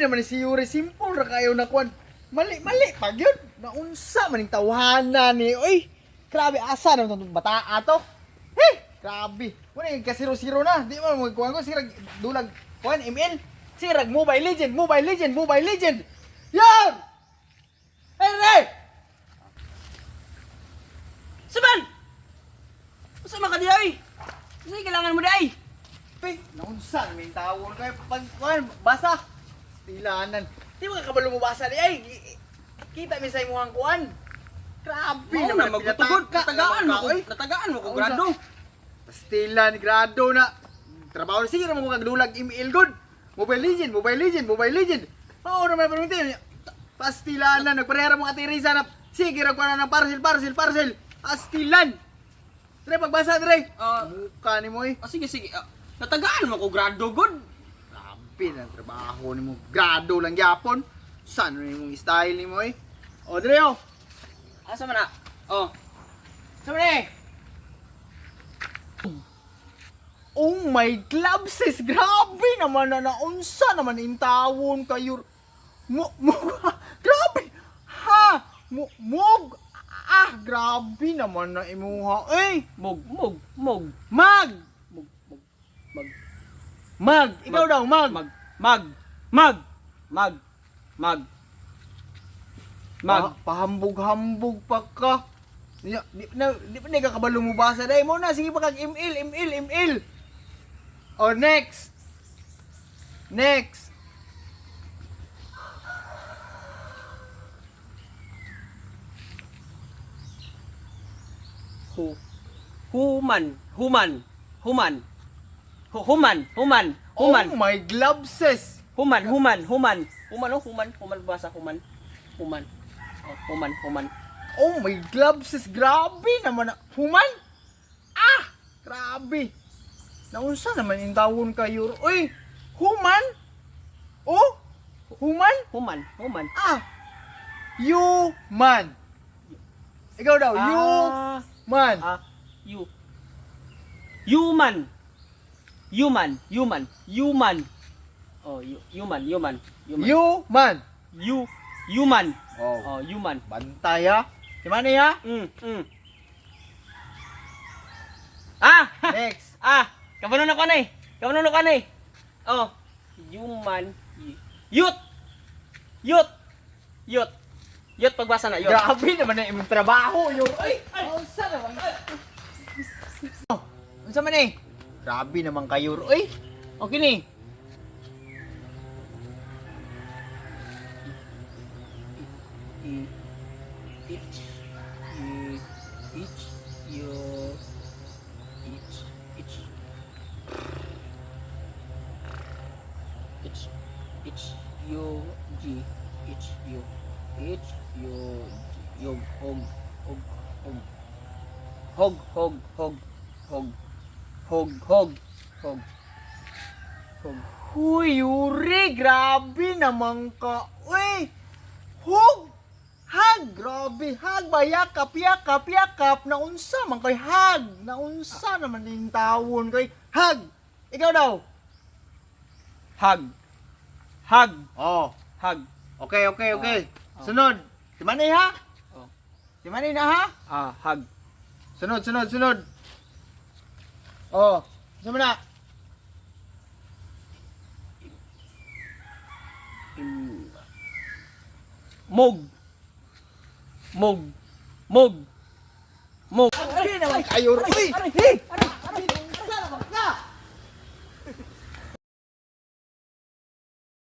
naman ni si Yuri, simple ra kayo na kwan. Mali pag yun. Naunsa maning tawhana ni. Uy, grabe asa naman itong bata ato. Hey, grabe. Wala yung kasiro-siro na. Di mo magkuhan ko, sirag dulag. Kuhan, ML. Sirag Mobile Legend. Yan! Hey! Saban! Usa man ka di ay? Usa kailangan mo di ay? Pig, naunsa namin tawon kayo. Pag kuhan, basa. Stilanan. Di mo kakabalo mo basa di ay. Kita mi sa imuhang kuhan. Grabe Mao na magtutugod, natagaan mo ko grado. Pastilan, grado na. Trabaho na sige naman ko kagdulag email good. Mobile Legend. Oo naman permitin. Pastilan na, nagparehara mo ati Riza na sige ra ko na ng parcel. Pastilan. Tre pagbasa tre. Mukha ni mo eh. Sige. Natagaan mo ko grado good. Grabe na trabaho ni mo. Grado lang yapon. Saan na yung style ni mo eh. O tre o. Asa man na? Oh. Sama ni. Oh my gloves sis, grabe naman na naunsa naman yung tawon kayo. Grabe! Ha! Grabe naman na imuha. Mog. Mag! Ikaw daw, mag! Pahambog-hambog pa ka. Di pa nakakabalo mo basa dahil mo na. Sige pa kag ML. O next. Human. Oh my gloves sis. Human basa human. Oh my gloves sis, grabe naman na. Human? Grabe. Naunsa naman yung tawon kayo. Uy, human? Oh, human? Human. Human. Ikaw daw, human. Human. Oh, human. Human. Oh, human. Bantay ha. Si Manny ha? Next. Kapanuno ka na eh. Oh, human. Youth pagbasa na, youth. Grabe naman na yung trabaho. Naunsa naman. Unsa man eh? Grabe naman kayo. Uy, okay ni. Hog. Huy, Yuri, grabe naman ka. Uy, hug. Hag, grabe. Hag ba? Yakap. Naunsa man kay hag. Naunsa naman yung tawon kay hag. Ikaw daw. Hug. Oh. Hug. Okay. Sunod. Si Manny ha? Oh. Si Manny na ha? Hug. Sunod. Oh. Sama na. Mog. Hindi naman kayo. Uy!